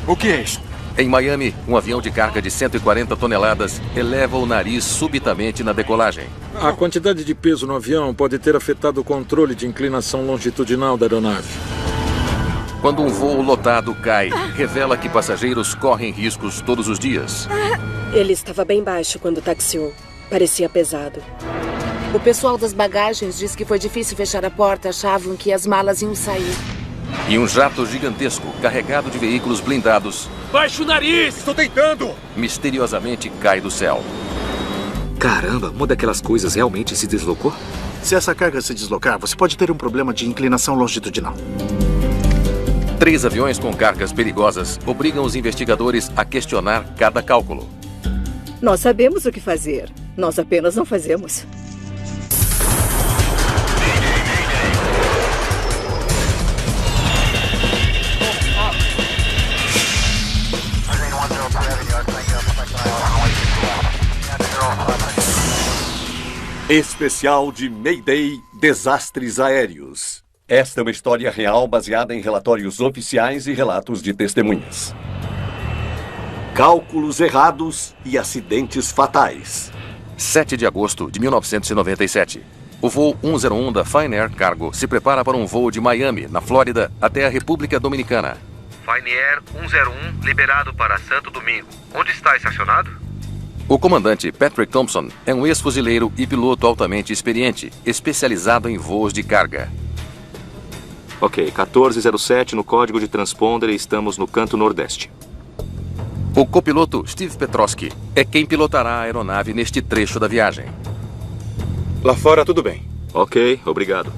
O que é isso? Em Miami, um avião de carga de 140 toneladas eleva o nariz subitamente na decolagem. A quantidade de peso no avião pode ter afetado o controle de inclinação longitudinal da aeronave. Quando um voo lotado cai, revela que passageiros correm riscos todos os dias. Ele estava bem baixo quando taxiou. Parecia pesado. O pessoal das bagagens diz que foi difícil fechar a porta. Achavam que as malas iam sair. E um jato gigantesco, carregado de veículos blindados... Baixa o nariz! Estou tentando! ...misteriosamente cai do céu. Caramba, uma daquelas coisas realmente se deslocou? Se essa carga se deslocar, você pode ter um problema de inclinação longitudinal. 3 aviões com cargas perigosas obrigam os investigadores a questionar cada cálculo. Nós sabemos o que fazer. Nós apenas não fazemos. Especial de Mayday, Desastres Aéreos. Esta é uma história real baseada em relatórios oficiais e relatos de testemunhas. Cálculos errados e acidentes fatais. 7 de agosto de 1997. O voo 101 da Fine Air Cargo se prepara para um voo de Miami, na Flórida, até a República Dominicana. Fine Air 101, liberado para Santo Domingo. Onde está estacionado? O comandante Patrick Thompson é um ex-fuzileiro e piloto altamente experiente, especializado em voos de carga. Ok, 1407 no código de transponder e estamos no canto nordeste. O copiloto Steve Petrosky é quem pilotará a aeronave neste trecho da viagem. Lá fora tudo bem. Ok, obrigado.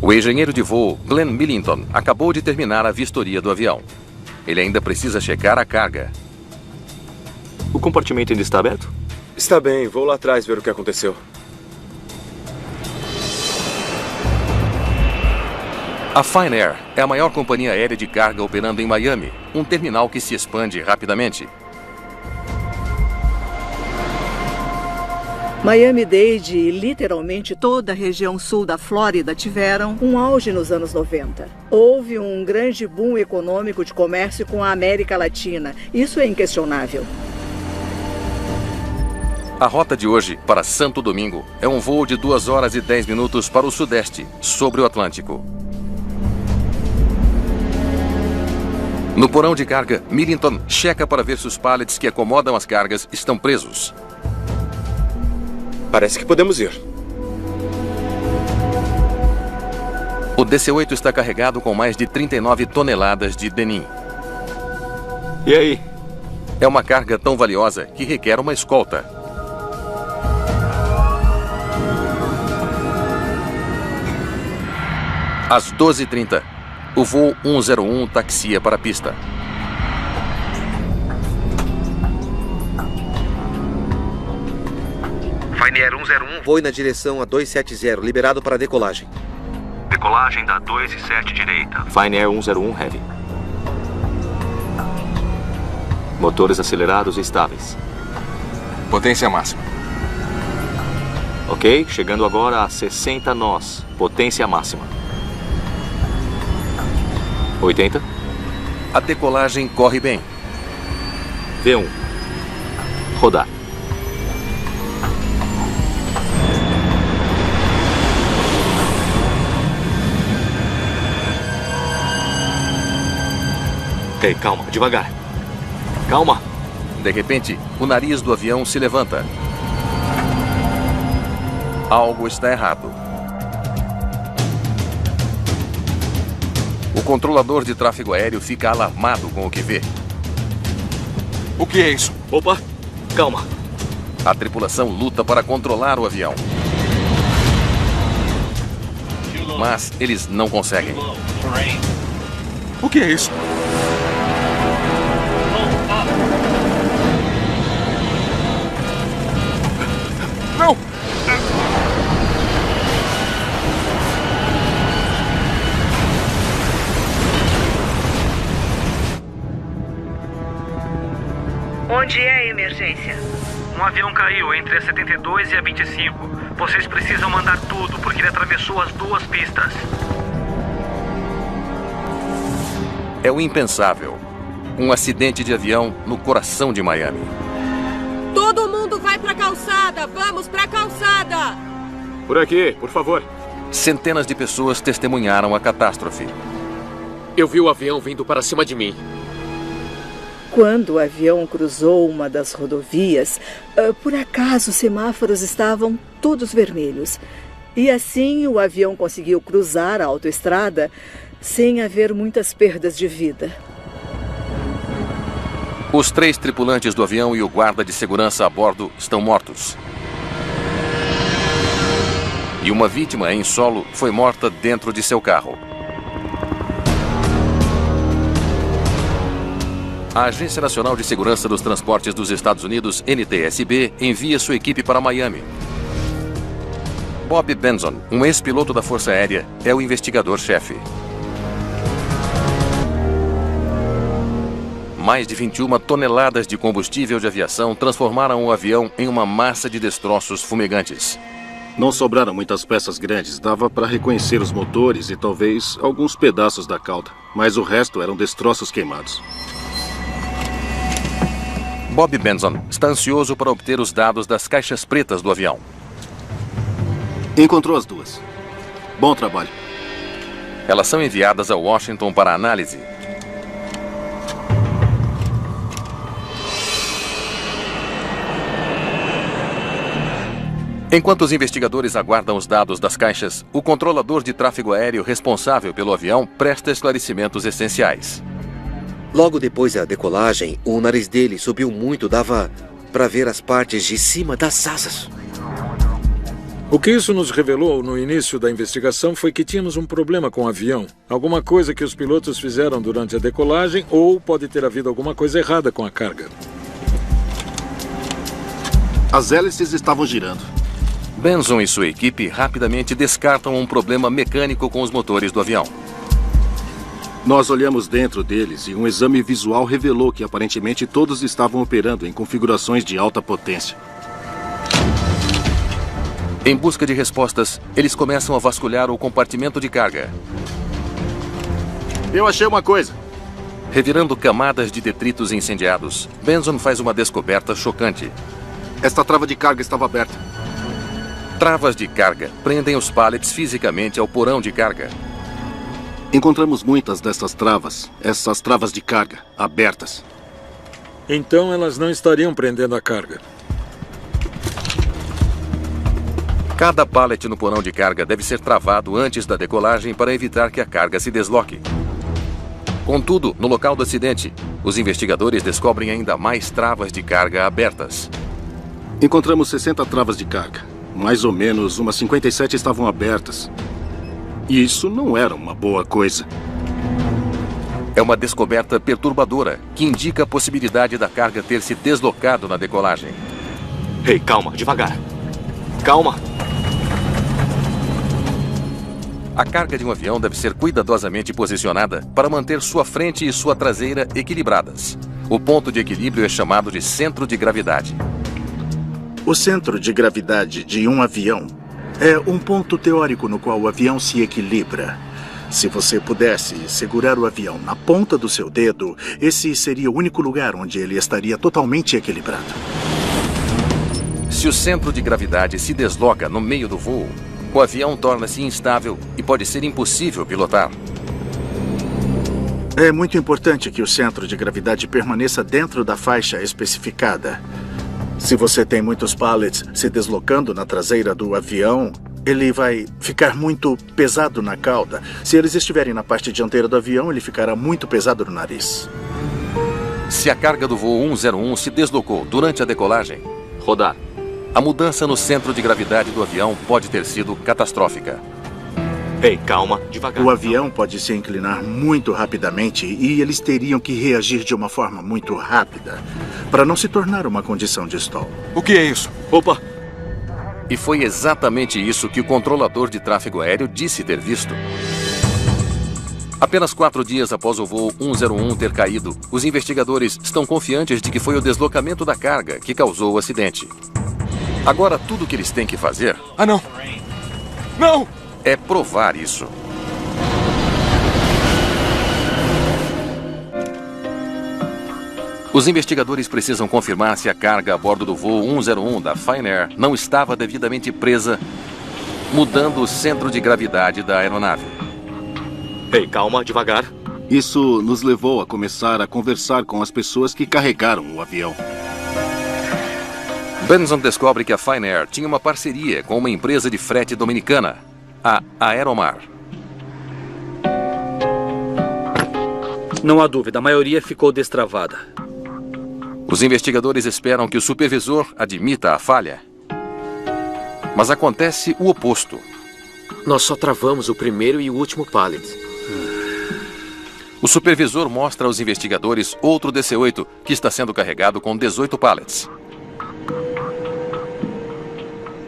O engenheiro de voo Glenn Millington acabou de terminar a vistoria do avião. Ele ainda precisa checar a carga. O compartimento ainda está aberto? Está bem, vou lá atrás ver o que aconteceu. A Fine Air é a maior companhia aérea de carga operando em Miami, um terminal que se expande rapidamente. Miami-Dade e literalmente toda a região sul da Flórida tiveram um auge nos anos 90. Houve um grande boom econômico de comércio com a América Latina. Isso é inquestionável. A rota de hoje para Santo Domingo é um voo de 2 horas e 10 minutos para o sudeste, sobre o Atlântico. No porão de carga, Millington checa para ver se os pallets que acomodam as cargas estão presos. Parece que podemos ir. O DC-8 está carregado com mais de 39 toneladas de denim. E aí? É uma carga tão valiosa que requer uma escolta. Às 12h30, o voo 101 taxia para a pista. Fine Air 101. Voe na direção a 270, liberado para decolagem. Decolagem da 27 direita. Fine Air 101 Heavy. Motores acelerados e estáveis. Potência máxima. Ok, chegando agora a 60 nós. Potência máxima. 80. A decolagem corre bem. V1. Rodar. Ok, calma, devagar. Calma. De repente, o nariz do avião se levanta. Algo está errado. O controlador de tráfego aéreo fica alarmado com o que vê. O que é isso? Opa, calma. A tripulação luta para controlar o avião. Mas eles não conseguem. O que é isso? Não! Onde é a emergência? Um avião caiu entre a 72 e a 25. Vocês precisam mandar tudo, porque ele atravessou as 2 pistas. é o impensável. Um acidente de avião no coração de Miami. Todo mundo vai pra calçada! Vamos pra calçada! Por aqui, por favor. Centenas de pessoas testemunharam a catástrofe. Eu vi o avião vindo para cima de mim. Quando o avião cruzou uma das rodovias, por acaso os semáforos estavam todos vermelhos. E assim o avião conseguiu cruzar a autoestrada sem haver muitas perdas de vida. Os 3 tripulantes do avião e o guarda de segurança a bordo estão mortos. E uma vítima em solo foi morta dentro de seu carro. A Agência Nacional de Segurança dos Transportes dos Estados Unidos, NTSB, envia sua equipe para Miami. Bob Benson, um ex-piloto da Força Aérea, é o investigador-chefe. Mais de 21 toneladas de combustível de aviação transformaram o avião em uma massa de destroços fumegantes. Não sobraram muitas peças grandes. Dava para reconhecer os motores e talvez alguns pedaços da cauda. Mas o resto eram destroços queimados. Bob Benson está ansioso para obter os dados das caixas pretas do avião. Encontrou as 2. Bom trabalho. Elas são enviadas a Washington para análise. Enquanto os investigadores aguardam os dados das caixas, o controlador de tráfego aéreo responsável pelo avião presta esclarecimentos essenciais. Logo depois da decolagem, o nariz dele subiu muito, dava para ver as partes de cima das asas. O que isso nos revelou no início da investigação foi que tínhamos um problema com o avião. Alguma coisa que os pilotos fizeram durante a decolagem ou pode ter havido alguma coisa errada com a carga. As hélices estavam girando. Benson e sua equipe rapidamente descartam um problema mecânico com os motores do avião. Nós olhamos dentro deles e um exame visual revelou que aparentemente todos estavam operando em configurações de alta potência. Em busca de respostas, eles começam a vasculhar o compartimento de carga. Eu achei uma coisa. Revirando camadas de detritos incendiados, Benson faz uma descoberta chocante. Esta trava de carga estava aberta. Travas de carga prendem os pallets fisicamente ao porão de carga. Encontramos muitas dessas travas, essas travas de carga, abertas. Então elas não estariam prendendo a carga. Cada pallet no porão de carga deve ser travado antes da decolagem para evitar que a carga se desloque. Contudo, no local do acidente, os investigadores descobrem ainda mais travas de carga abertas. Encontramos 60 travas de carga. Mais ou menos umas 57 estavam abertas. E isso não era uma boa coisa. É uma descoberta perturbadora que indica a possibilidade da carga ter se deslocado na decolagem. Ei, calma, devagar. Calma. A carga de um avião deve ser cuidadosamente posicionada para manter sua frente e sua traseira equilibradas. O ponto de equilíbrio é chamado de centro de gravidade. O centro de gravidade de um avião é um ponto teórico no qual o avião se equilibra. Se você pudesse segurar o avião na ponta do seu dedo, esse seria o único lugar onde ele estaria totalmente equilibrado. Se o centro de gravidade se desloca no meio do voo, o avião torna-se instável e pode ser impossível pilotar. É muito importante que o centro de gravidade permaneça dentro da faixa especificada. Se você tem muitos pallets se deslocando na traseira do avião, ele vai ficar muito pesado na cauda. Se eles estiverem na parte dianteira do avião, ele ficará muito pesado no nariz. Se a carga do voo 101 se deslocou durante a decolagem, rodar. A mudança no centro de gravidade do avião pode ter sido catastrófica. Ei, calma, devagar. O avião pode se inclinar muito rapidamente e eles teriam que reagir de uma forma muito rápida para não se tornar uma condição de stall. O que é isso? Opa! E foi exatamente isso que o controlador de tráfego aéreo disse ter visto. Apenas 4 dias após o voo 101 ter caído, os investigadores estão confiantes de que foi o deslocamento da carga que causou o acidente. Agora, tudo o que eles têm que fazer... Ah, não! Não! É provar isso. Os investigadores precisam confirmar se a carga a bordo do voo 101 da Fine Air não estava devidamente presa, mudando o centro de gravidade da aeronave. Ei, calma, devagar. Isso nos levou a começar a conversar com as pessoas que carregaram o avião. Benson descobre que a Fine Air tinha uma parceria com uma empresa de frete dominicana, a Aeromar. Não há dúvida, a maioria ficou destravada. Os investigadores esperam que o supervisor admita a falha. Mas acontece o oposto. Nós só travamos o primeiro e o último pallet. O supervisor mostra aos investigadores outro DC-8 que está sendo carregado com 18 pallets.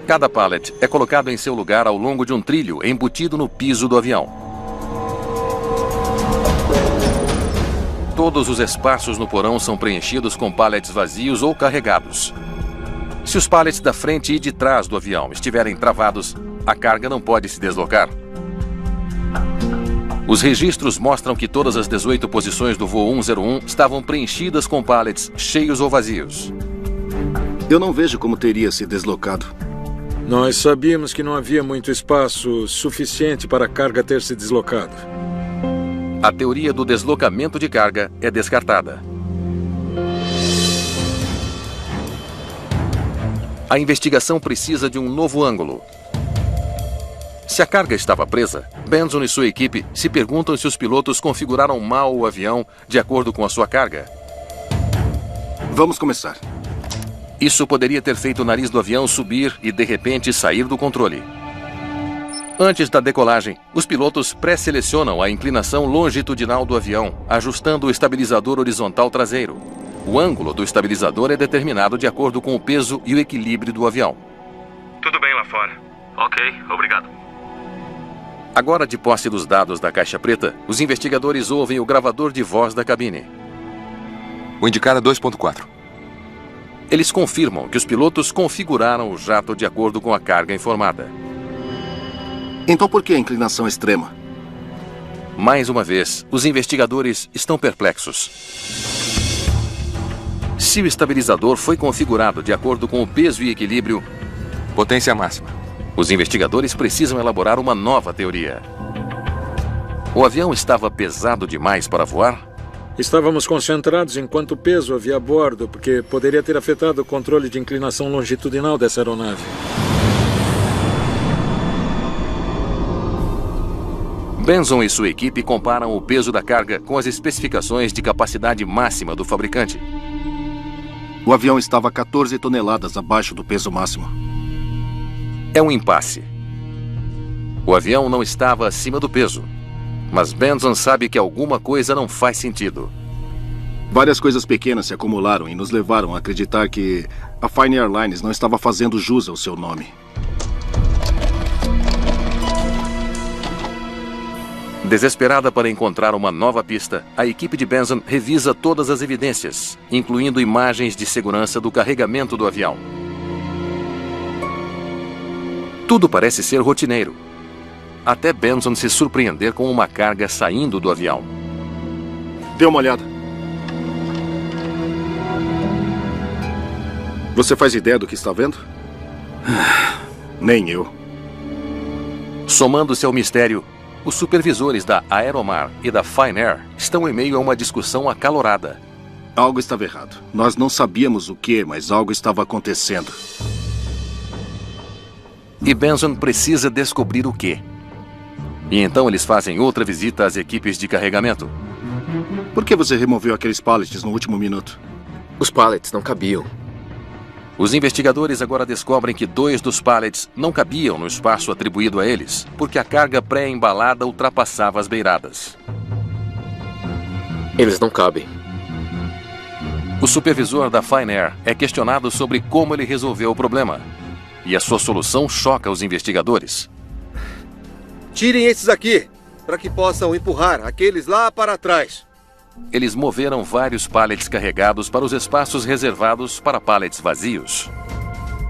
Cada pallet é colocado em seu lugar ao longo de um trilho embutido no piso do avião. Todos os espaços no porão são preenchidos com pallets vazios ou carregados. Se os pallets da frente e de trás do avião estiverem travados, a carga não pode se deslocar. Os registros mostram que todas as 18 posições do voo 101 estavam preenchidas com pallets cheios ou vazios. Eu não vejo como teria se deslocado. Nós sabíamos que não havia muito espaço suficiente para a carga ter se deslocado. A teoria do deslocamento de carga é descartada. A investigação precisa de um novo ângulo. Se a carga estava presa, Benson e sua equipe se perguntam se os pilotos configuraram mal o avião de acordo com a sua carga. Vamos começar. Isso poderia ter feito o nariz do avião subir e, de repente, sair do controle. Antes da decolagem, os pilotos pré-selecionam a inclinação longitudinal do avião, ajustando o estabilizador horizontal traseiro. O ângulo do estabilizador é determinado de acordo com o peso e o equilíbrio do avião. Tudo bem lá fora. Ok, obrigado. Agora, de posse dos dados da caixa preta, os investigadores ouvem o gravador de voz da cabine. O indicado é 2.4. Eles confirmam que os pilotos configuraram o jato de acordo com a carga informada. Então por que a inclinação extrema? Mais uma vez, os investigadores estão perplexos. Se o estabilizador foi configurado de acordo com o peso e equilíbrio, potência máxima, os investigadores precisam elaborar uma nova teoria. O avião estava pesado demais para voar? Estávamos concentrados em quanto peso havia a bordo, porque poderia ter afetado o controle de inclinação longitudinal dessa aeronave. Benson e sua equipe comparam o peso da carga com as especificações de capacidade máxima do fabricante. O avião estava 14 toneladas abaixo do peso máximo. É um impasse. O avião não estava acima do peso, mas Benson sabe que alguma coisa não faz sentido. Várias coisas pequenas se acumularam e nos levaram a acreditar que a Fine Airlines não estava fazendo jus ao seu nome. Desesperada para encontrar uma nova pista, a equipe de Benson revisa todas as evidências, incluindo imagens de segurança do carregamento do avião. Tudo parece ser rotineiro, até Benson se surpreender com uma carga saindo do avião. Dê uma olhada. Você faz ideia do que está vendo? Nem eu. Somando-se ao mistério, os supervisores da Aeromar e da Fine Air estão em meio a uma discussão acalorada. Algo estava errado. Nós não sabíamos o que, mas algo estava acontecendo. E Benson precisa descobrir o quê. E então eles fazem outra visita às equipes de carregamento. Por que você removeu aqueles pallets no último minuto? Os pallets não cabiam. Os investigadores agora descobrem que 2 dos pallets não cabiam no espaço atribuído a eles, porque a carga pré-embalada ultrapassava as beiradas. Eles não cabem. O supervisor da Fine Air é questionado sobre como ele resolveu o problema. E a sua solução choca os investigadores. Tirem esses aqui, para que possam empurrar aqueles lá para trás. Eles moveram vários pallets carregados para os espaços reservados para pallets vazios.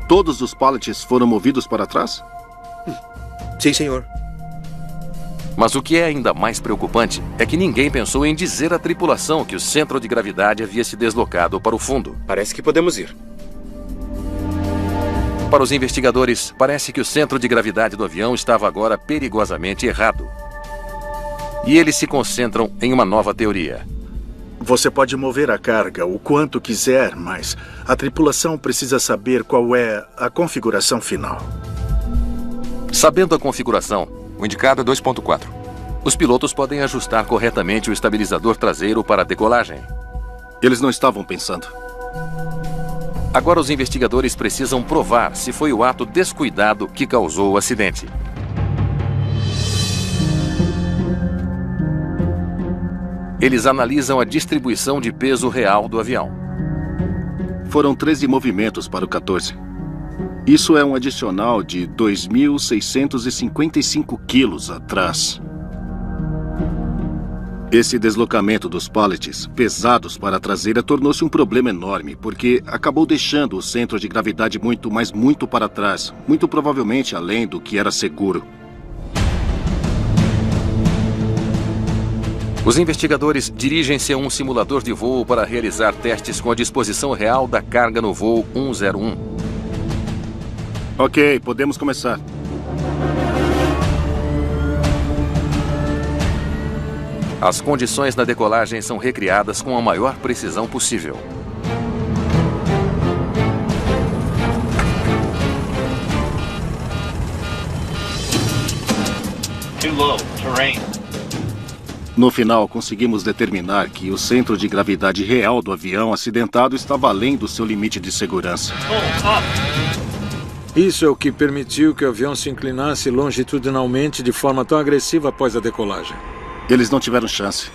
Todos os pallets foram movidos para trás? Sim, senhor. Mas o que é ainda mais preocupante é que ninguém pensou em dizer à tripulação que o centro de gravidade havia se deslocado para o fundo. Parece que podemos ir. Para os investigadores, parece que o centro de gravidade do avião estava agora perigosamente errado. E eles se concentram em uma nova teoria. Você pode mover a carga o quanto quiser, mas a tripulação precisa saber qual é a configuração final. Sabendo a configuração, o indicado é 2.4. Os pilotos podem ajustar corretamente o estabilizador traseiro para a decolagem. Eles não estavam pensando. Agora os investigadores precisam provar se foi o ato descuidado que causou o acidente. Eles analisam a distribuição de peso real do avião. Foram 13 movimentos para o 14. Isso é um adicional de 2.655 quilos atrás. Esse deslocamento dos pallets pesados para a traseira tornou-se um problema enorme, porque acabou deixando o centro de gravidade muito para trás, muito provavelmente além do que era seguro. Os investigadores dirigem-se a um simulador de voo para realizar testes com a disposição real da carga no voo 101. Ok, podemos começar. As condições da decolagem são recriadas com a maior precisão possível. Too low, terrain. No final, conseguimos determinar que o centro de gravidade real do avião acidentado estava além do seu limite de segurança. Isso é o que permitiu que o avião se inclinasse longitudinalmente de forma tão agressiva após a decolagem. Eles não tiveram chance.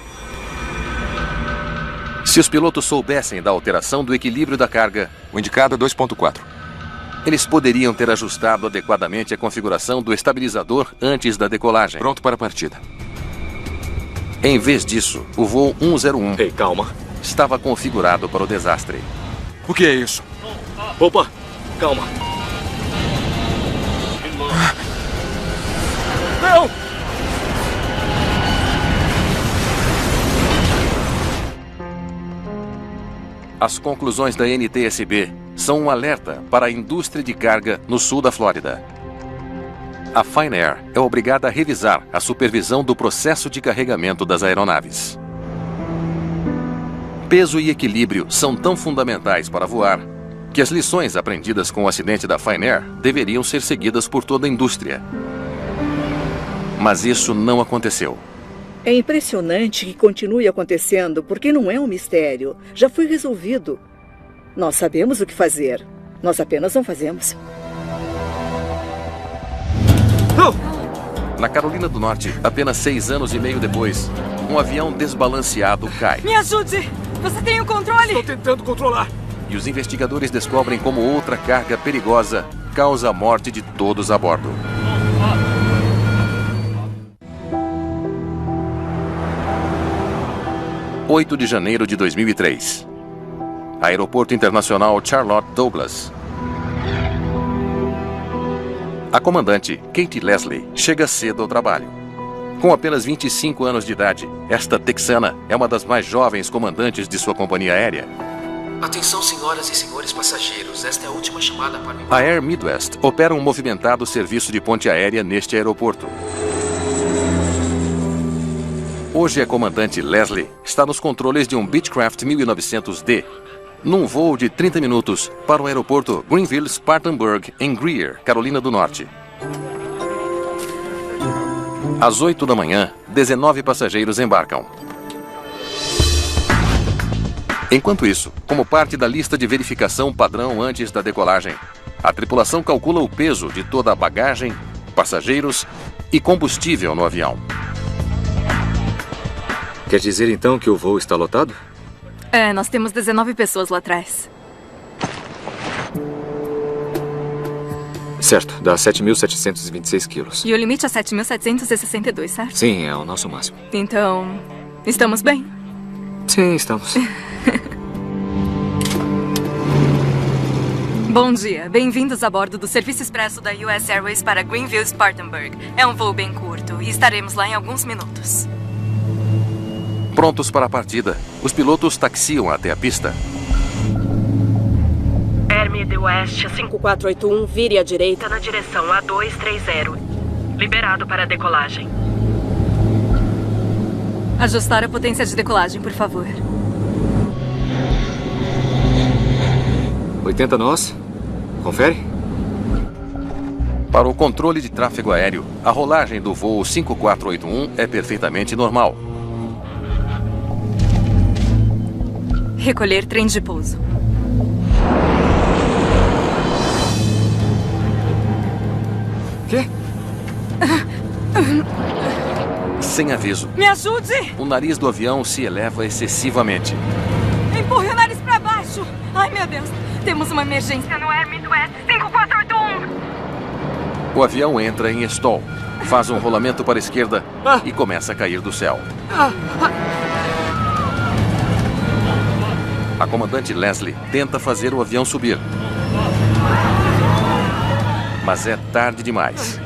Se os pilotos soubessem da alteração do equilíbrio da carga, o indicado é 2.4. Eles poderiam ter ajustado adequadamente a configuração do estabilizador antes da decolagem. Pronto para a partida. Em vez disso, o voo 101 Ei, calma. estava configurado para o desastre. O que é isso? Opa, calma. Não! As conclusões da NTSB são um alerta para a indústria de carga no sul da Flórida. A Fine Air é obrigada a revisar a supervisão do processo de carregamento das aeronaves. Peso e equilíbrio são tão fundamentais para voar que as lições aprendidas com o acidente da Fine Air deveriam ser seguidas por toda a indústria. Mas isso não aconteceu. É impressionante que continue acontecendo, porque não é um mistério. Já foi resolvido. Nós sabemos o que fazer. Nós apenas não fazemos. Na Carolina do Norte, apenas 6 anos e meio depois, um avião desbalanceado cai. Me ajude! Você tem o controle? Estou tentando controlar. E os investigadores descobrem como outra carga perigosa causa a morte de todos a bordo. – 8 de janeiro de 2003. Aeroporto Internacional Charlotte Douglas. A comandante, Kate Leslie, chega cedo ao trabalho. Com apenas 25 anos de idade, esta texana é uma das mais jovens comandantes de sua companhia aérea. Atenção, senhoras e senhores passageiros. Esta é a última chamada para mim. A Air Midwest opera um movimentado serviço de ponte aérea neste aeroporto. Hoje a comandante Leslie está nos controles de um Beechcraft 1900D, num voo de 30 minutos para o aeroporto Greenville-Spartanburg, em Greer, Carolina do Norte. Às 8 da manhã, 19 passageiros embarcam. Enquanto isso, como parte da lista de verificação padrão antes da decolagem, a tripulação calcula o peso de toda a bagagem, passageiros e combustível no avião. Quer dizer então que o voo está lotado? É, nós temos 19 pessoas lá atrás. Certo, dá 7.726 quilos. E o limite é 7.762, certo? Sim, é o nosso máximo. Então, estamos bem? Sim, estamos. Bom dia. Bem-vindos a bordo do serviço expresso da US Airways para Greenville Spartanburg. É um voo bem curto e estaremos lá em alguns minutos. Prontos para a partida, os pilotos taxiam até a pista. Air Midwest 5481, vire à direita na direção A230. Liberado para a decolagem. Ajustar a potência de decolagem, por favor. 80 nós. Confere. Para o controle de tráfego aéreo, a rolagem do voo 5481 é perfeitamente normal. Recolher trem de pouso. Quê? Sem aviso, Me ajude! o nariz do avião se eleva excessivamente. Empurre o nariz pra baixo! Ai, meu Deus! Temos uma emergência no Air Midwest 5481! O avião entra em stall, faz um rolamento para a esquerda e começa a cair do céu. A comandante Leslie tenta fazer o avião subir. Mas é tarde demais.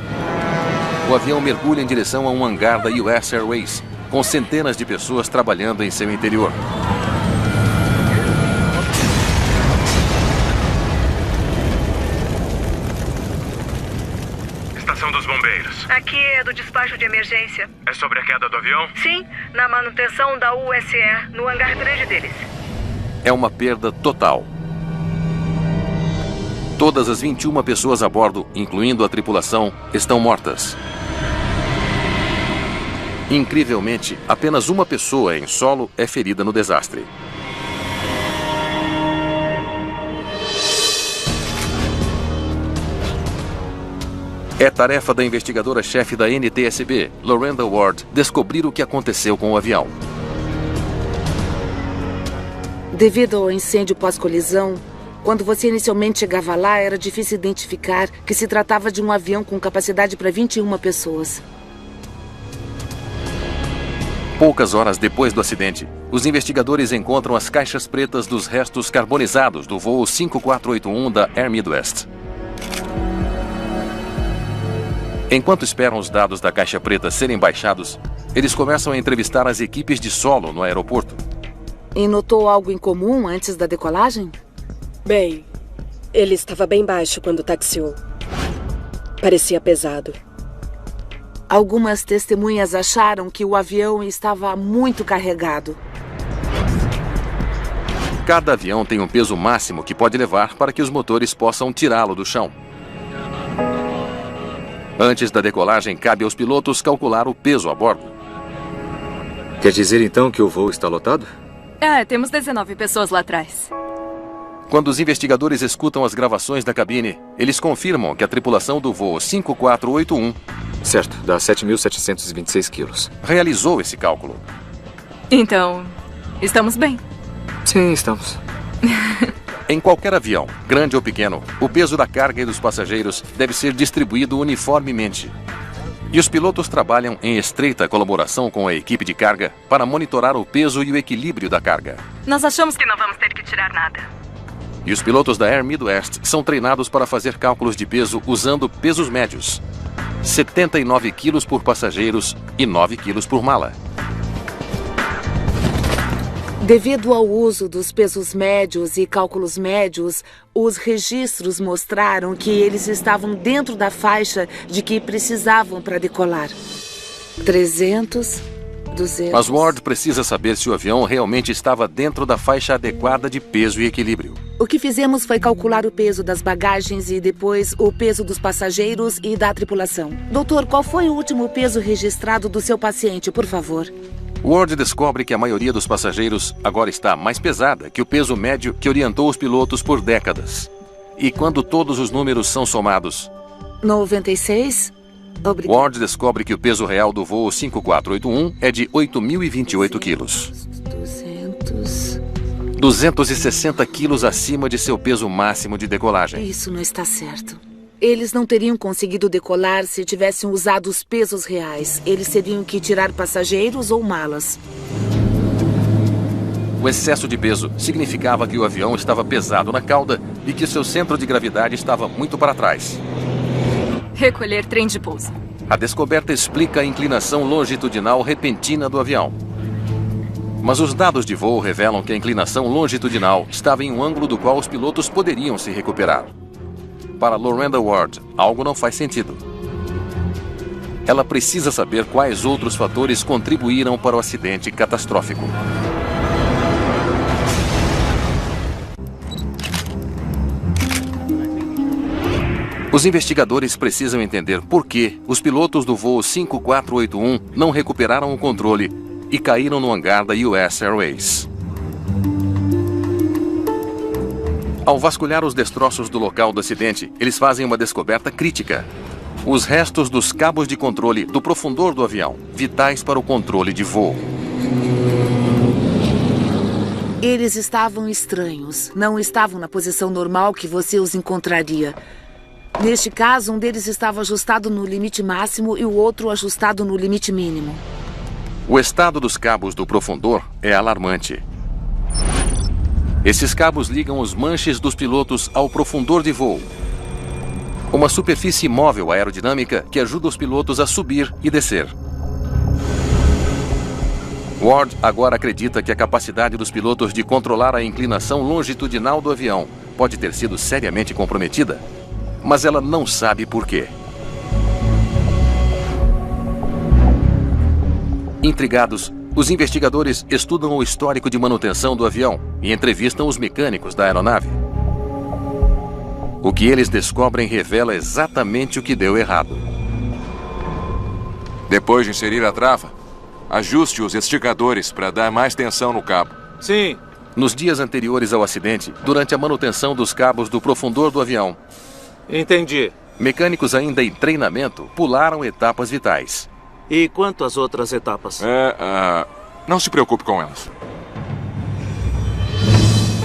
O avião mergulha em direção a um hangar da US Airways, com centenas de pessoas trabalhando em seu interior. Estação dos bombeiros. Aqui é do despacho de emergência. É sobre a queda do avião? Sim, na manutenção da USE, no hangar grande deles. É uma perda total. Todas as 21 pessoas a bordo, incluindo a tripulação, estão mortas. Incrivelmente, apenas uma pessoa em solo é ferida no desastre. É tarefa da investigadora-chefe da NTSB, Lorenda Ward, descobrir o que aconteceu com o avião. Devido ao incêndio pós-colisão, quando você inicialmente chegava lá, era difícil identificar que se tratava de um avião com capacidade para 21 pessoas. Poucas horas depois do acidente, os investigadores encontram as caixas pretas dos restos carbonizados do voo 5481 da Air Midwest. Enquanto esperam os dados da caixa preta serem baixados, eles começam a entrevistar as equipes de solo no aeroporto. E notou algo em comum antes da decolagem? Bem, ele estava bem baixo quando taxiou. Parecia pesado. Algumas testemunhas acharam que o avião estava muito carregado. Cada avião tem um peso máximo que pode levar para que os motores possam tirá-lo do chão. Antes da decolagem, cabe aos pilotos calcular o peso a bordo. Quer dizer então que o voo está lotado? Temos 19 pessoas lá atrás. Quando os investigadores escutam as gravações da cabine, eles confirmam que a tripulação do voo 5481... Certo, dá 7.726 quilos. Realizou esse cálculo. Então, estamos bem. Sim, estamos. Em qualquer avião, grande ou pequeno, o peso da carga e dos passageiros deve ser distribuído uniformemente. E os pilotos trabalham em estreita colaboração com a equipe de carga para monitorar o peso e o equilíbrio da carga. Nós achamos que não vamos ter que tirar nada. E os pilotos da Air Midwest são treinados para fazer cálculos de peso usando pesos médios. 79 quilos por passageiros e 9 quilos por mala. Devido ao uso dos pesos médios e cálculos médios, os registros mostraram que eles estavam dentro da faixa de que precisavam para decolar. 300, 200... Mas Ward precisa saber se o avião realmente estava dentro da faixa adequada de peso e equilíbrio. O que fizemos foi calcular o peso das bagagens e depois o peso dos passageiros e da tripulação. Doutor, qual foi o último peso registrado do seu paciente, por favor? Ward descobre que a maioria dos passageiros agora está mais pesada que o peso médio que orientou os pilotos por décadas. E quando todos os números são somados... 96? Obrigado. Ward descobre que o peso real do voo 5481 é de 8.028 quilos. 260 quilos acima de seu peso máximo de decolagem. Isso não está certo. Eles não teriam conseguido decolar se tivessem usado os pesos reais. Eles teriam que tirar passageiros ou malas. O excesso de peso significava que o avião estava pesado na cauda e que seu centro de gravidade estava muito para trás. Recolher trem de pouso. A descoberta explica a inclinação longitudinal repentina do avião. Mas os dados de voo revelam que a inclinação longitudinal estava em um ângulo do qual os pilotos poderiam se recuperar. Para Lorenda Ward, algo não faz sentido. Ela precisa saber quais outros fatores contribuíram para o acidente catastrófico. Os investigadores precisam entender por que os pilotos do voo 5481 não recuperaram o controle e caíram no hangar da US Airways. Ao vasculhar os destroços do local do acidente, eles fazem uma descoberta crítica. Os restos dos cabos de controle do profundor do avião, vitais para o controle de voo. Eles estavam estranhos. Não estavam na posição normal que você os encontraria. Neste caso, um deles estava ajustado no limite máximo e o outro ajustado no limite mínimo. O estado dos cabos do profundor é alarmante. Esses cabos ligam os manches dos pilotos ao profundor de voo. Uma superfície móvel aerodinâmica que ajuda os pilotos a subir e descer. Ward agora acredita que a capacidade dos pilotos de controlar a inclinação longitudinal do avião pode ter sido seriamente comprometida, mas ela não sabe por quê. Intrigados, os investigadores estudam o histórico de manutenção do avião e entrevistam os mecânicos da aeronave. O que eles descobrem revela exatamente o que deu errado. Depois de inserir a trava, ajuste os esticadores para dar mais tensão no cabo. Sim. Nos dias anteriores ao acidente, durante a manutenção dos cabos do profundor do avião. Entendi. Mecânicos ainda em treinamento pularam etapas vitais. E quanto às outras etapas? Não se preocupe com elas.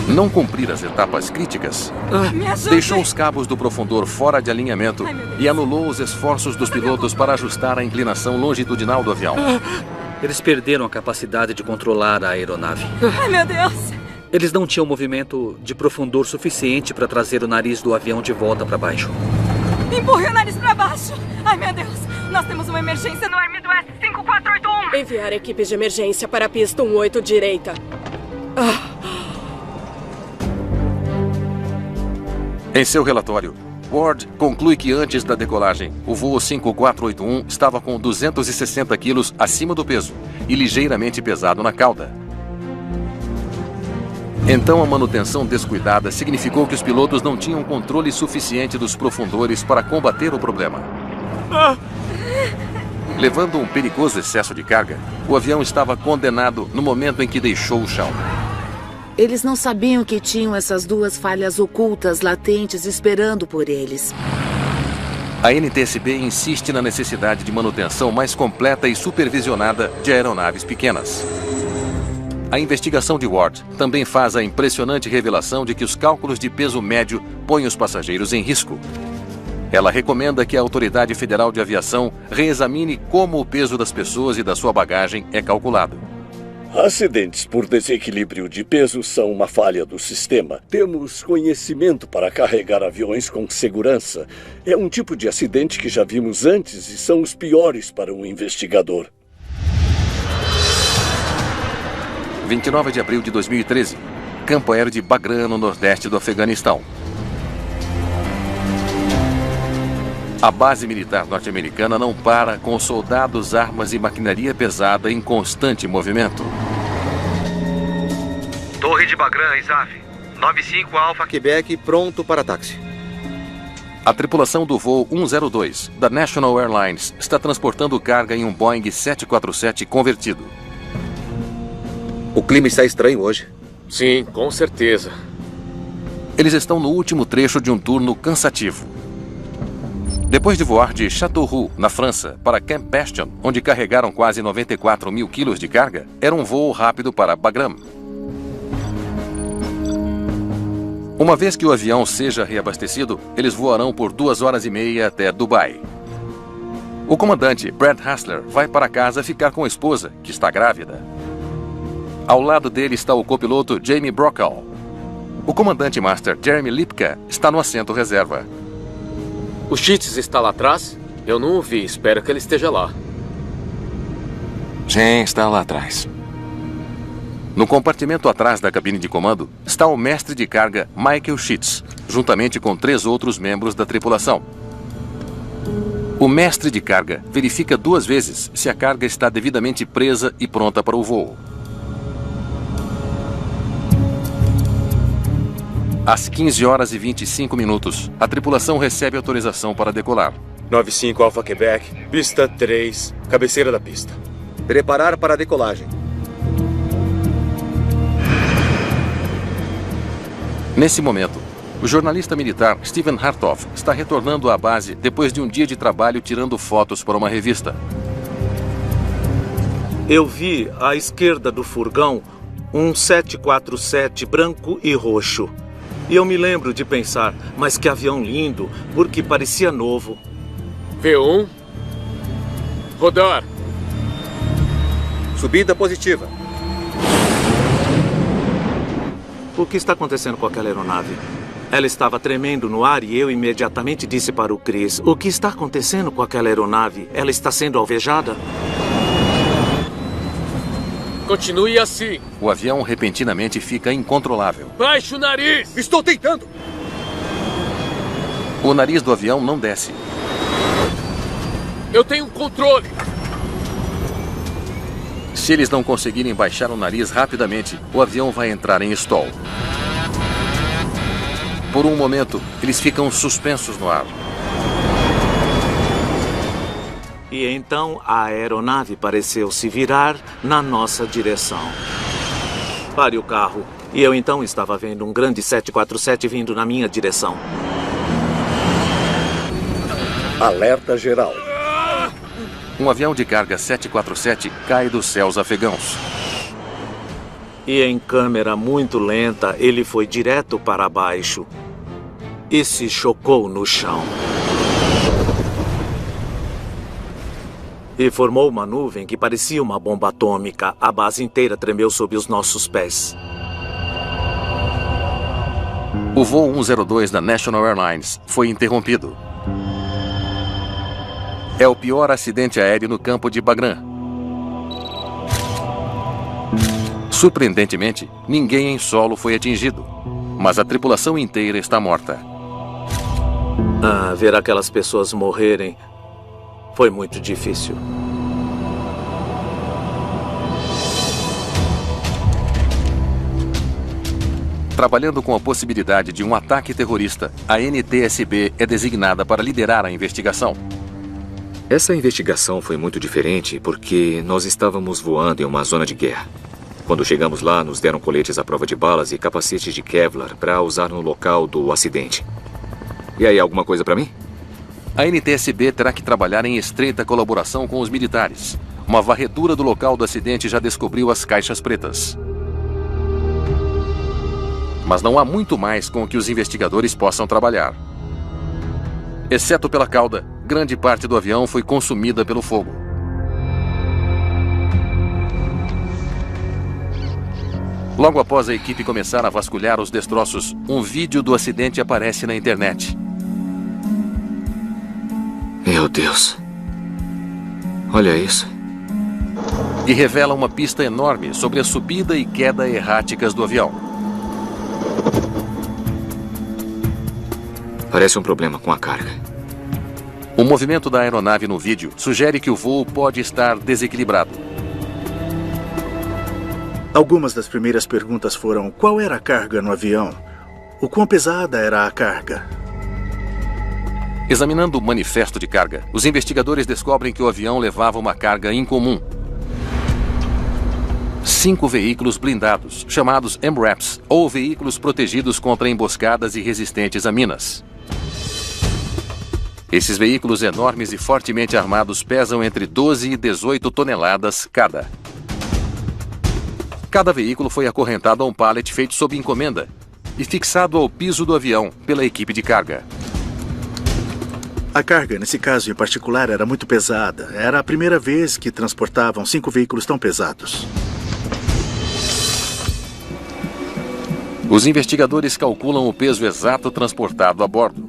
Não cumprir as etapas críticas deixou os cabos do profundor fora de alinhamento e anulou os esforços dos pilotos para ajustar a inclinação longitudinal do avião. Eles perderam a capacidade de controlar a aeronave. Ai, meu Deus! Eles não tinham movimento de profundor suficiente para trazer o nariz do avião de volta para baixo. Empurre o nariz para baixo! Ai, meu Deus! Nós temos uma emergência no Air Midwest 5481! Enviar equipes de emergência para a pista 18 direita. Em seu relatório, Ward conclui que antes da decolagem, o voo 5481 estava com 260 quilos acima do peso e ligeiramente pesado na cauda. Então, a manutenção descuidada significou que os pilotos não tinham controle suficiente dos profundores para combater o problema. Levando um perigoso excesso de carga, o avião estava condenado no momento em que deixou o chão. Eles não sabiam que tinham essas duas falhas ocultas, latentes, esperando por eles. A NTSB insiste na necessidade de manutenção mais completa e supervisionada de aeronaves pequenas. A investigação de Ward também faz a impressionante revelação de que os cálculos de peso médio põem os passageiros em risco. Ela recomenda que a Autoridade Federal de Aviação reexamine como o peso das pessoas e da sua bagagem é calculado. Acidentes por desequilíbrio de peso são uma falha do sistema. Temos conhecimento para carregar aviões com segurança. É um tipo de acidente que já vimos antes e são os piores para um investigador. 29 de abril de 2013, campo aéreo de Bagram, no nordeste do Afeganistão. A base militar norte-americana não para, com soldados, armas e maquinaria pesada em constante movimento. Torre de Bagram, ISAF. 95 Alfa Quebec, pronto para táxi. A tripulação do voo 102 da National Airlines está transportando carga em um Boeing 747 convertido. O clima está estranho hoje. Sim, com certeza. Eles estão no último trecho de um turno cansativo. Depois de voar de Châteauroux, na França, para Camp Bastion, onde carregaram quase 94 mil quilos de carga, era um voo rápido para Bagram. Uma vez que o avião seja reabastecido, eles voarão por 2 horas e meia até Dubai. O comandante, Brad Hassler, vai para casa ficar com a esposa, que está grávida. Ao lado dele está o copiloto Jamie Brokaw. O comandante Master Jeremy Lipka está no assento reserva. O Sheets está lá atrás? Eu não o vi, espero que ele esteja lá. Sim, está lá atrás. No compartimento atrás da cabine de comando está o mestre de carga Michael Sheets, juntamente com 3 outros membros da tripulação. O mestre de carga verifica 2 vezes se a carga está devidamente presa e pronta para o voo. Às 15 horas e 25 minutos, a tripulação recebe autorização para decolar. 95 Alpha Quebec, pista 3, cabeceira da pista. Preparar para a decolagem. Nesse momento, o jornalista militar Steven Harthoff está retornando à base depois de um dia de trabalho tirando fotos para uma revista. Eu vi à esquerda do furgão um 747 branco e roxo. E eu me lembro de pensar, mas que avião lindo, porque parecia novo. V1. Rodar. Subida positiva. O que está acontecendo com aquela aeronave? Ela estava tremendo no ar e eu imediatamente disse para o Chris: o que está acontecendo com aquela aeronave? Ela está sendo alvejada? Continue assim. O avião repentinamente fica incontrolável. Baixe o nariz! Estou tentando! O nariz do avião não desce. Eu tenho controle! Se eles não conseguirem baixar o nariz rapidamente, o avião vai entrar em stall. Por um momento, eles ficam suspensos no ar. E então a aeronave pareceu se virar na nossa direção. Pare o carro. E eu então estava vendo um grande 747 vindo na minha direção. Alerta geral. Um avião de carga 747 cai dos céus afegãos. E em câmera muito lenta, ele foi direto para baixo e se chocou no chão. E formou uma nuvem que parecia uma bomba atômica. A base inteira tremeu sob os nossos pés. O voo 102 da National Airlines foi interrompido. É o pior acidente aéreo no campo de Bagram. Surpreendentemente, ninguém em solo foi atingido, mas a tripulação inteira está morta. Ver aquelas pessoas morrerem foi muito difícil. Trabalhando com a possibilidade de um ataque terrorista, a NTSB é designada para liderar a investigação. Essa investigação foi muito diferente porque nós estávamos voando em uma zona de guerra. Quando chegamos lá, nos deram coletes à prova de balas e capacetes de Kevlar para usar no local do acidente. E aí, alguma coisa para mim? A NTSB terá que trabalhar em estreita colaboração com os militares. Uma varredura do local do acidente já descobriu as caixas pretas. Mas não há muito mais com que os investigadores possam trabalhar. Exceto pela cauda, grande parte do avião foi consumida pelo fogo. Logo após a equipe começar a vasculhar os destroços, um vídeo do acidente aparece na internet. Meu Deus. Olha isso. E revela uma pista enorme sobre a subida e queda erráticas do avião. Parece um problema com a carga. O movimento da aeronave no vídeo sugere que o voo pode estar desequilibrado. Algumas das primeiras perguntas foram: qual era a carga no avião? O quão pesada era a carga? Examinando o manifesto de carga, os investigadores descobrem que o avião levava uma carga incomum. 5 veículos blindados, chamados MRAPs, ou veículos protegidos contra emboscadas e resistentes a minas. Esses veículos enormes e fortemente armados pesam entre 12 e 18 toneladas cada. Cada veículo foi acorrentado a um pallet feito sob encomenda e fixado ao piso do avião pela equipe de carga. A carga, nesse caso em particular, era muito pesada. Era a primeira vez que transportavam 5 veículos tão pesados. Os investigadores calculam o peso exato transportado a bordo.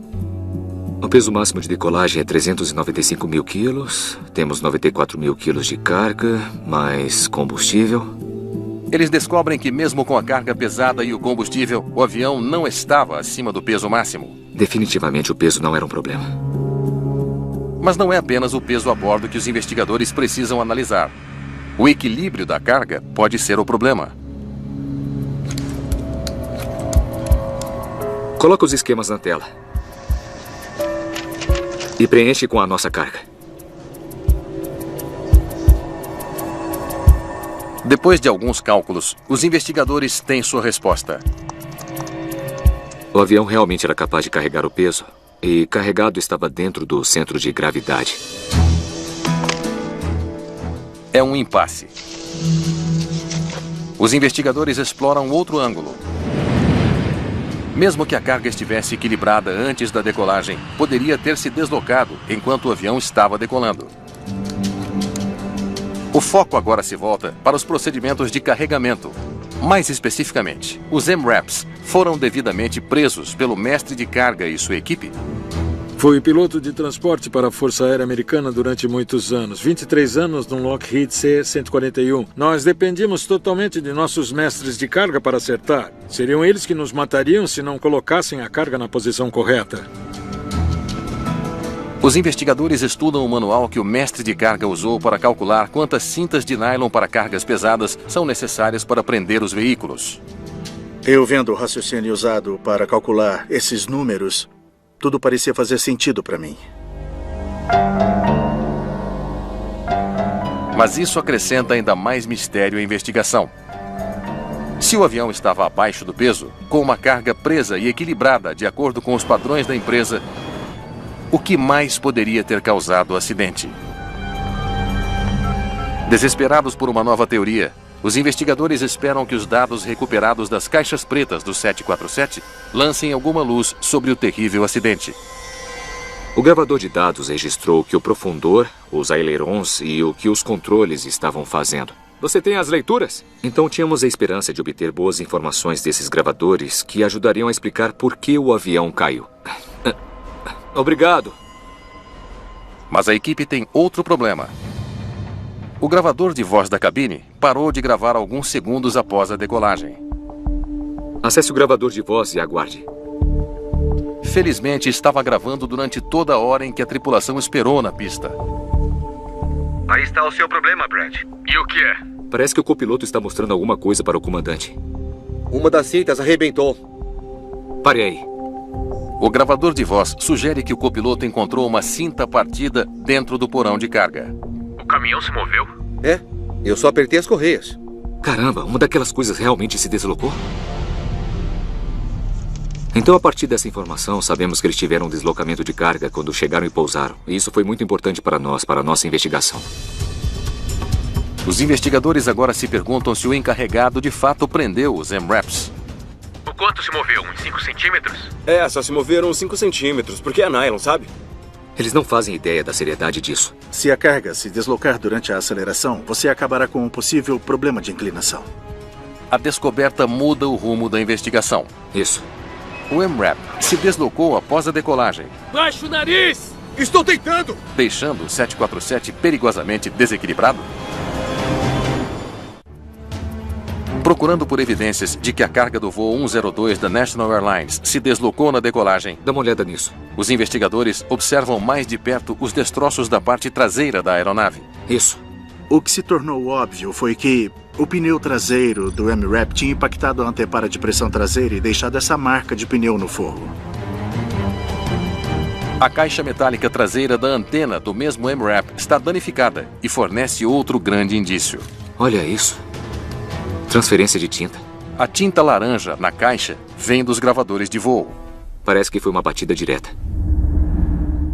O peso máximo de decolagem é 395 mil quilos. Temos 94 mil quilos de carga, mais combustível. Eles descobrem que mesmo com a carga pesada e o combustível, o avião não estava acima do peso máximo. Definitivamente o peso não era um problema. Mas não é apenas o peso a bordo que os investigadores precisam analisar. O equilíbrio da carga pode ser o problema. Coloca os esquemas na tela. E preenche com a nossa carga. Depois de alguns cálculos, os investigadores têm sua resposta. O avião realmente era capaz de carregar o peso, e carregado estava dentro do centro de gravidade. É um impasse. Os investigadores exploram outro ângulo. Mesmo que a carga estivesse equilibrada antes da decolagem, poderia ter se deslocado enquanto o avião estava decolando. O foco agora se volta para os procedimentos de carregamento. Mais especificamente, os MRAPs foram devidamente presos pelo mestre de carga e sua equipe? Fui piloto de transporte para a Força Aérea Americana durante muitos anos. 23 anos num Lockheed C-141. Nós dependíamos totalmente de nossos mestres de carga para acertar. Seriam eles que nos matariam se não colocassem a carga na posição correta. Os investigadores estudam o manual que o mestre de carga usou para calcular quantas cintas de nylon para cargas pesadas são necessárias para prender os veículos. Eu vendo o raciocínio usado para calcular esses números, tudo parecia fazer sentido para mim. Mas isso acrescenta ainda mais mistério à investigação. Se o avião estava abaixo do peso, com uma carga presa e equilibrada de acordo com os padrões da empresa, o que mais poderia ter causado o acidente? Desesperados por uma nova teoria, os investigadores esperam que os dados recuperados das caixas pretas do 747 lancem alguma luz sobre o terrível acidente. O gravador de dados registrou que o profundor, os ailerons e o que os controles estavam fazendo. Você tem as leituras? Então tínhamos a esperança de obter boas informações desses gravadores que ajudariam a explicar por que o avião caiu. Obrigado. Mas a equipe tem outro problema. O gravador de voz da cabine parou de gravar alguns segundos após a decolagem. Acesse o gravador de voz e aguarde. Felizmente, estava gravando durante toda a hora em que a tripulação esperou na pista. Aí está o seu problema, Brad. E o que é? Parece que o copiloto está mostrando alguma coisa para o comandante. Uma das cintas arrebentou. Pare aí. O gravador de voz sugere que o copiloto encontrou uma cinta partida dentro do porão de carga. O caminhão se moveu? É, eu só apertei as correias. Caramba, uma daquelas coisas realmente se deslocou? Então, a partir dessa informação, sabemos que eles tiveram um deslocamento de carga quando chegaram e pousaram. E isso foi muito importante para nós, para a nossa investigação. Os investigadores agora se perguntam se o encarregado de fato prendeu os MRAPs. O quanto se moveu? Uns 5 centímetros? É, só se moveram uns 5 centímetros, porque é nylon, sabe? Eles não fazem ideia da seriedade disso. Se a carga se deslocar durante a aceleração, você acabará com um possível problema de inclinação. A descoberta muda o rumo da investigação. Isso. O MRAP se deslocou após a decolagem. Baixa o nariz! Estou tentando! Deixando o 747 perigosamente desequilibrado? Procurando por evidências de que a carga do voo 102 da National Airlines se deslocou na decolagem. Dá uma olhada nisso. Os investigadores observam mais de perto os destroços da parte traseira da aeronave. Isso. O que se tornou óbvio foi que o pneu traseiro do MRAP tinha impactado a antepara de pressão traseira e deixado essa marca de pneu no forro. A caixa metálica traseira da antena do mesmo MRAP está danificada e fornece outro grande indício. Olha isso. Transferência de tinta. A tinta laranja na caixa vem dos gravadores de voo. Parece que foi uma batida direta.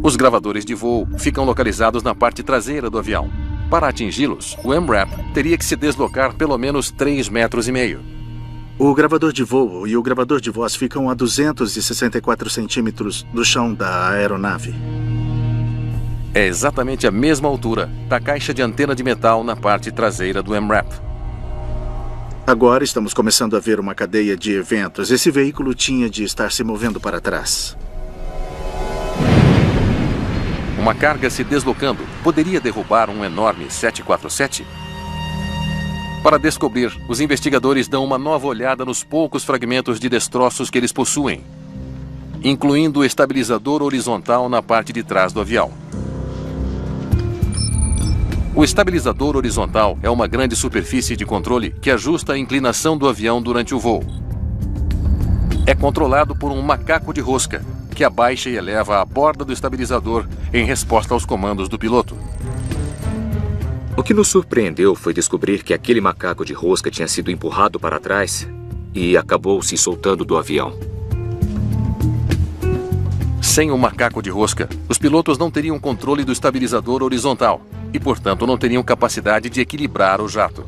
Os gravadores de voo ficam localizados na parte traseira do avião. Para atingi-los, o MRAP teria que se deslocar pelo menos 3,5 metros. O gravador de voo e o gravador de voz ficam a 264 centímetros do chão da aeronave. É exatamente a mesma altura da caixa de antena de metal na parte traseira do MRAP. Agora estamos começando a ver uma cadeia de eventos. Esse veículo tinha de estar se movendo para trás. Uma carga se deslocando poderia derrubar um enorme 747? Para descobrir, os investigadores dão uma nova olhada nos poucos fragmentos de destroços que eles possuem, incluindo o estabilizador horizontal na parte de trás do avião. O estabilizador horizontal é uma grande superfície de controle que ajusta a inclinação do avião durante o voo. É controlado por um macaco de rosca, que abaixa e eleva a borda do estabilizador em resposta aos comandos do piloto. O que nos surpreendeu foi descobrir que aquele macaco de rosca tinha sido empurrado para trás e acabou se soltando do avião. Sem o macaco de rosca, os pilotos não teriam controle do estabilizador horizontal e, portanto, não teriam capacidade de equilibrar o jato.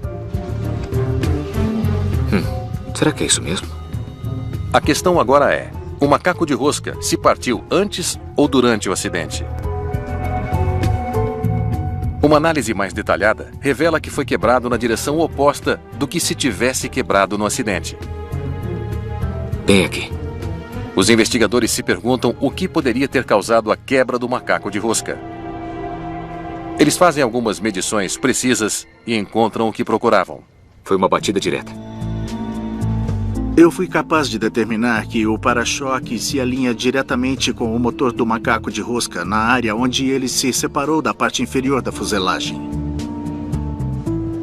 Será que é isso mesmo? A questão agora é: o macaco de rosca se partiu antes ou durante o acidente? Uma análise mais detalhada revela que foi quebrado na direção oposta do que se tivesse quebrado no acidente. Bem aqui. Os investigadores se perguntam o que poderia ter causado a quebra do macaco de rosca. Eles fazem algumas medições precisas e encontram o que procuravam. Foi uma batida direta. Eu fui capaz de determinar que o para-choque se alinha diretamente com o motor do macaco de rosca na área onde ele se separou da parte inferior da fuselagem.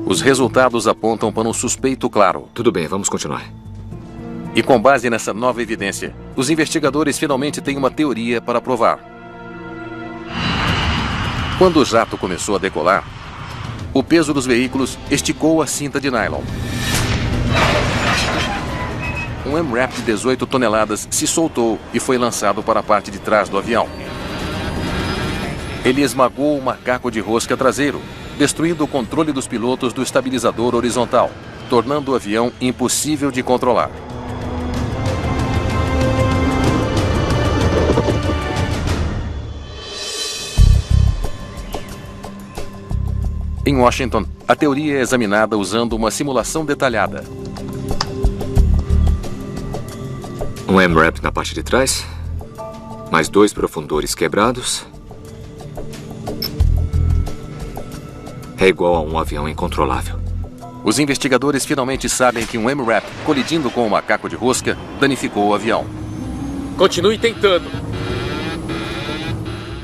Os resultados apontam para um suspeito claro. Tudo bem, vamos continuar. E com base nessa nova evidência, os investigadores finalmente têm uma teoria para provar. Quando o jato começou a decolar, o peso dos veículos esticou a cinta de nylon. Um MRAP de 18 toneladas se soltou e foi lançado para a parte de trás do avião. Ele esmagou o macaco de rosca traseiro, destruindo o controle dos pilotos do estabilizador horizontal, tornando o avião impossível de controlar. Em Washington, a teoria é examinada usando uma simulação detalhada. Um MRAP na parte de trás, mais 2 profundores quebrados. É igual a um avião incontrolável. Os investigadores finalmente sabem que um MRAP colidindo com o macaco de rosca danificou o avião. Continue tentando.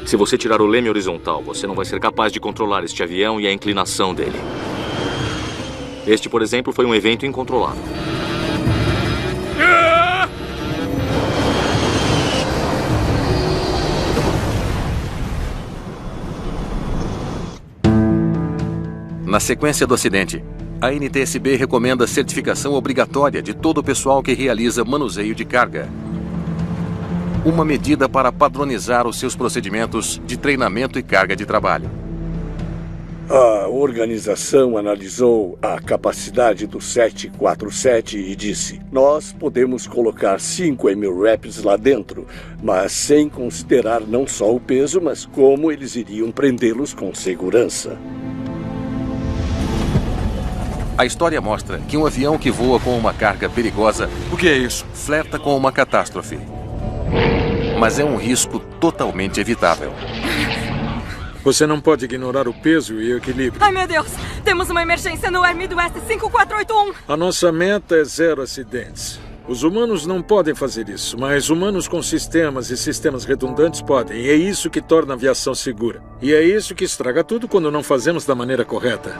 Se você tirar o leme horizontal, você não vai ser capaz de controlar este avião e a inclinação dele. Este, por exemplo, foi um evento incontrolável. Na sequência do acidente, a NTSB recomenda a certificação obrigatória de todo o pessoal que realiza manuseio de carga. Uma medida para padronizar os seus procedimentos de treinamento e carga de trabalho. A organização analisou a capacidade do 747 e disse: nós podemos colocar 5 MRAPs lá dentro, mas sem considerar não só o peso, mas como eles iriam prendê-los com segurança. A história mostra que um avião que voa com uma carga perigosa... O que é isso? Flerta com uma catástrofe. Mas é um risco totalmente evitável. Você não pode ignorar o peso e o equilíbrio. Ai, meu Deus! Temos uma emergência no Air Midwest 5481. A nossa meta é 0 acidentes. Os humanos não podem fazer isso, mas humanos com sistemas e sistemas redundantes podem. E é isso que torna a aviação segura. E é isso que estraga tudo quando não fazemos da maneira correta.